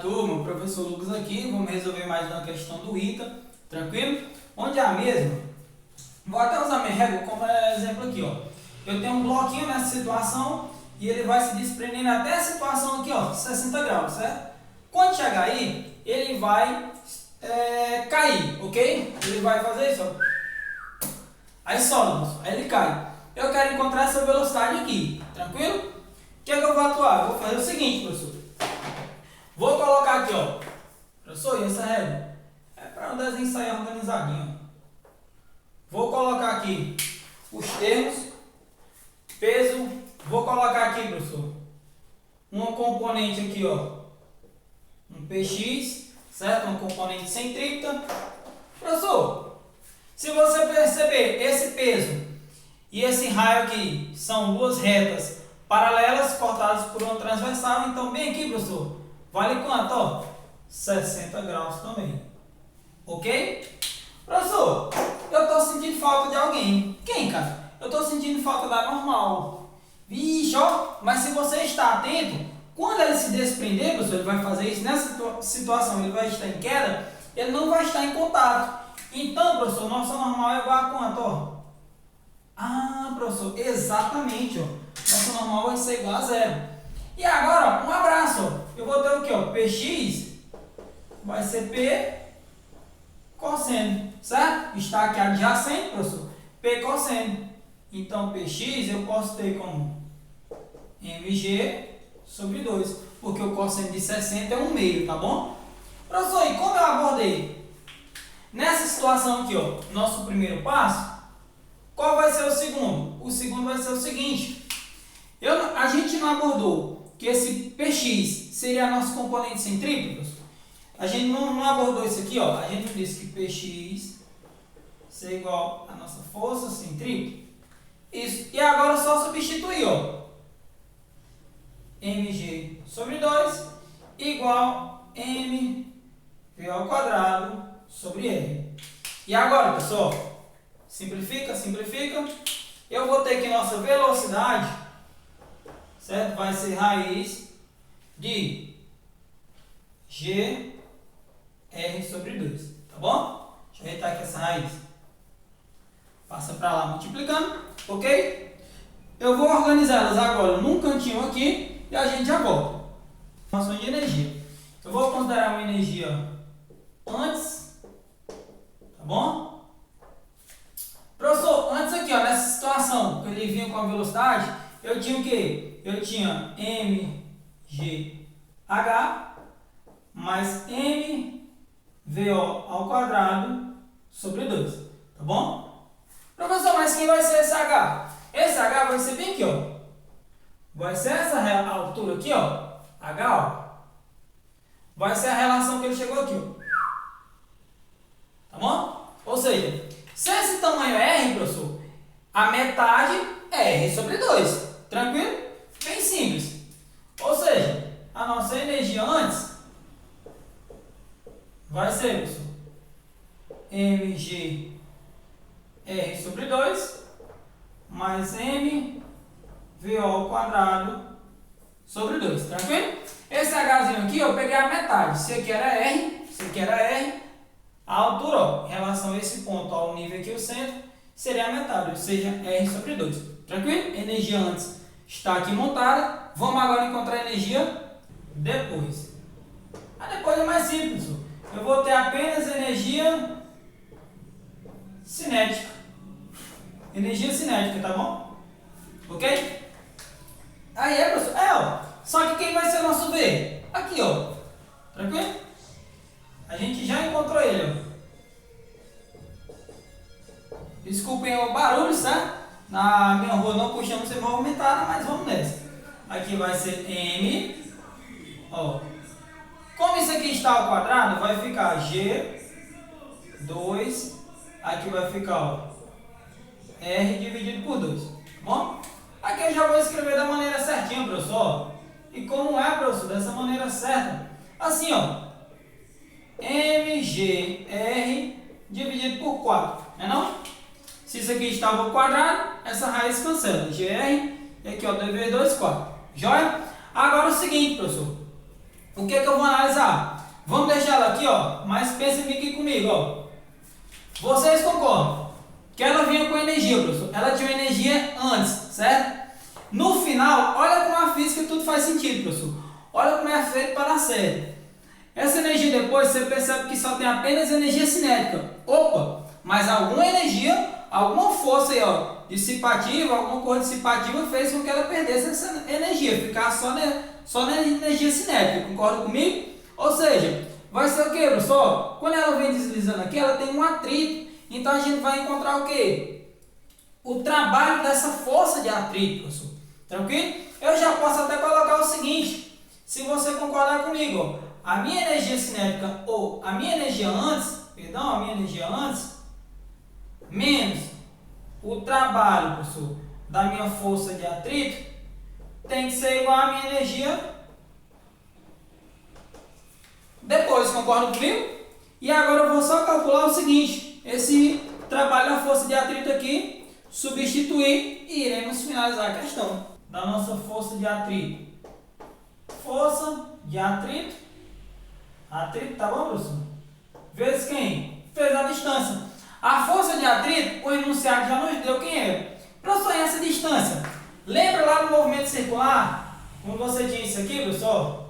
Turma, o professor Lucas aqui, vamos resolver mais uma questão do ITA, tranquilo? Onde é a mesma? Vou até usar minha régua como exemplo aqui, ó. Eu tenho um bloquinho nessa situação e ele vai se desprendendo até a situação aqui, ó, 60 graus, certo? Quando chegar aí, ele vai cair, ok? Ele vai fazer isso, ó. Aí sobe, aí ele cai. Eu quero encontrar essa velocidade aqui, tranquilo? O que é que eu vou atuar? Eu vou fazer o seguinte, professor. Vou colocar aqui, ó. Professor, e essa régua? É para o desenho sair organizadinho. Vou colocar aqui os termos, peso. Vou colocar aqui, professor, uma componente aqui, ó. Um PX, certo? Uma componente centrípeta. Professor, se você perceber esse peso e esse raio aqui são duas retas paralelas cortadas por uma transversal, então bem aqui, professor, vale quanto? Ó, 60 graus também. Ok? Professor, eu estou sentindo falta de alguém. Quem, cara? Eu estou sentindo falta da normal. Vixe, ó. Mas se você está atento, quando ele se desprender, professor, ele vai fazer isso. Nessa situação, ele vai estar em queda, ele não vai estar em contato. Então, professor, nossa normal é igual a quanto? Ó? Ah, professor, exatamente, ó. Nossa normal vai ser igual a zero. E agora, ó, um abraço, ó. Eu vou ter o que, ó? Px vai ser P cosseno, certo? Está aqui adjacente, professor. P cosseno. Então, Px eu posso ter como mg sobre 2, porque o cosseno de 60 é 1/2, tá bom? Professor, e como eu abordei? Nessa situação aqui, ó, nosso primeiro passo, qual vai ser o segundo? O segundo vai ser o seguinte. A gente não abordou que esse Px seria a nossa componente centrípeta. A gente não abordou isso aqui, ó. A gente não disse que Px é igual a nossa força centrípeta. Isso. E agora é só substituir, ó. mg sobre 2 igual mv ao quadrado sobre r. E agora, pessoal, simplifica. Eu vou ter que nossa velocidade, certo? Vai ser raiz de g r sobre 2, tá bom? Deixa eu ajeitar aqui essa raiz. Passa para lá multiplicando, ok? Eu vou organizá-las agora num cantinho aqui e a gente já volta. Informações de energia. Eu vou considerar uma energia antes, tá bom? Professor, antes aqui, ó, nessa situação que ele vinha com a velocidade, eu tinha o quê? Eu tinha mgh mais mvo ao quadrado sobre 2, tá bom? Professor, mas quem vai ser esse h? Esse h vai ser bem aqui, ó. Vai ser essa altura aqui, ó. H, ó. Vai ser a relação que ele chegou aqui, ó. Tá bom? Ou seja, se esse tamanho é R, professor, a metade é R sobre 2. Tranquilo? Bem simples. Ou seja, a nossa energia antes vai ser, professor, mg r sobre 2 mais mvo ao quadrado sobre 2. Tranquilo? Esse hzinho aqui eu peguei a metade. Isso aqui era R, isso aqui era R. A altura, ó, em relação a esse ponto ao nível aqui, o centro, seria a metade, ou seja, R sobre 2. Tranquilo? Energia antes está aqui montada. Vamos agora encontrar a energia depois. Depois é mais simples. Eu vou ter apenas energia cinética. Energia cinética, tá bom? Ok? Aí professor. Ó. Só que quem vai ser o nosso V? Aqui, ó. Tranquilo? A gente já encontrou ele, ó. Desculpem o barulho, certo? Na minha rua não costuma ser movimentada, mas vamos nessa. Aqui vai ser M. Ó. Como isso aqui está ao quadrado, vai ficar G2. Aqui vai ficar, ó, R dividido por 2. Tá bom? Aqui eu já vou escrever da maneira certinha, professor. E como é, professor? Dessa maneira certa. Assim, ó. MGR dividido por 4. Não é não? Se isso aqui estava ao quadrado, essa raiz cancela. GR, e aqui, ó, 2 vezes 2, 4. Joia? Agora o seguinte, professor. O que eu vou analisar? Vamos deixar ela aqui, ó, mas pensa aqui comigo, ó. Vocês concordam que ela vinha com energia, professor? Ela tinha energia antes, certo? No final, olha como a física tudo faz sentido, professor. Olha como é feito para a série. Essa energia depois, você percebe que só tem apenas energia cinética. Opa, mas alguma energia, alguma força aí, ó, dissipativa, alguma coisa dissipativa fez com que ela perdesse essa energia, ficasse só na energia cinética, concorda comigo? Ou seja, vai ser o que, professor? Quando ela vem deslizando aqui, ela tem um atrito, então a gente vai encontrar o que? O trabalho dessa força de atrito, professor. Tranquilo? Eu já posso até colocar o seguinte, se você concordar comigo, ó, a minha energia cinética, ou a minha energia antes, menos o trabalho, professor, da minha força de atrito, tem que ser igual à minha energia depois, concorda comigo? E agora eu vou só calcular o seguinte, esse trabalho da força de atrito aqui, substituir e iremos finalizar a questão da nossa força de atrito. Força de atrito, tá bom, professor? Vezes quem? Fez a distância. A força de atrito, o enunciado já nos deu quem é. Professor, essa distância, lembra lá do movimento circular? Quando você tinha isso aqui, professor?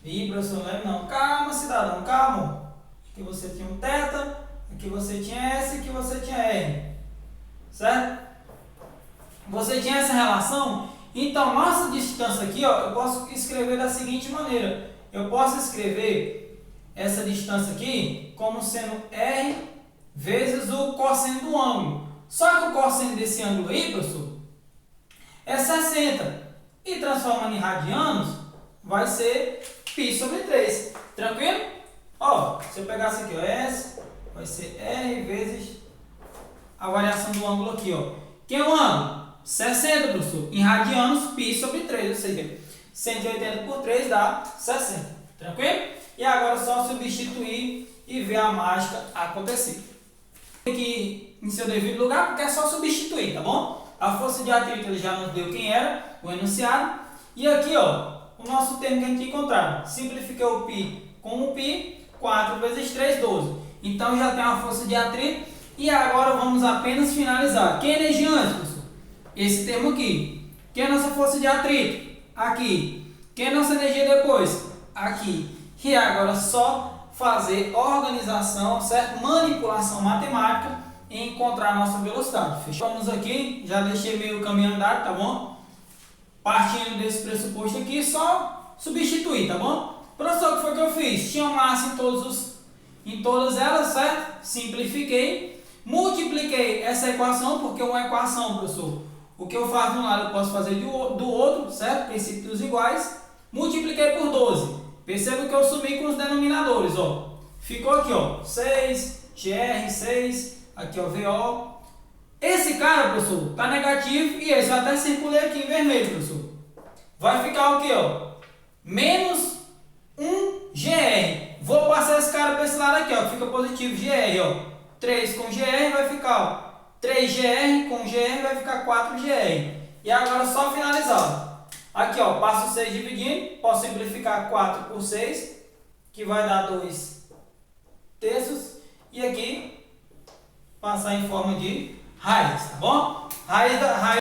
Ih, professor, não lembro não. Calma, cidadão, calma. Aqui você tinha um θ, aqui você tinha S, aqui você tinha R. Certo? Você tinha essa relação? Então, nossa distância aqui, ó, eu posso escrever da seguinte maneira. Eu posso escrever essa distância aqui como sendo R vezes o cosseno do ângulo. Só que o cosseno desse ângulo aí, professor, é 60. E transformando em radianos, vai ser π sobre 3. Tranquilo? Ó, se eu pegar isso aqui, ó, S, vai ser R vezes a variação do ângulo aqui, ó. Que é o ângulo? 60, professor. Em radianos, π sobre 3, ou seja, 180 por 3 dá 60. Tranquilo? E agora é só substituir e ver a mágica acontecer. Aqui em seu devido lugar, porque é só substituir, tá bom? A força de atrito ele já nos deu quem era, o enunciado. E aqui, ó, o nosso termo que a gente encontrava. Simplifiquei o π com o π, 4 vezes 3, 12. Então já tem uma força de atrito. E agora vamos apenas finalizar. Quem é energia antes, professor? Esse termo aqui. Quem é a nossa força de atrito? Aqui. Quem é a nossa energia depois? Aqui. E agora só fazer organização, certo? Manipulação matemática e encontrar a nossa velocidade. Fechamos aqui. Já deixei meio caminho andado, tá bom? Partindo desse pressuposto aqui, só substituir, tá bom? Professor, o que foi que eu fiz? Tinha massa em todas elas, certo? Simplifiquei. Multipliquei essa equação, porque uma equação, professor, o que eu faço de um lado eu posso fazer do outro, certo? Princípio dos iguais. Multipliquei por 12. Perceba que eu sumi com os denominadores, ó. Ficou aqui, ó, 6, GR, 6, aqui, ó, VO. Esse cara, professor, tá negativo e esse eu até circulei aqui em vermelho, professor. Vai ficar o quê, ó? Menos 1 GR. Vou passar esse cara para esse lado aqui, ó, fica positivo GR, ó. 3 com GR vai ficar, ó, 3GR com GR vai ficar 4GR. E agora só finalizar. Aqui, ó, passo 6 dividindo, posso simplificar 4 por 6, que vai dar 2 terços. E aqui, passar em forma de raiz, tá bom? Raiz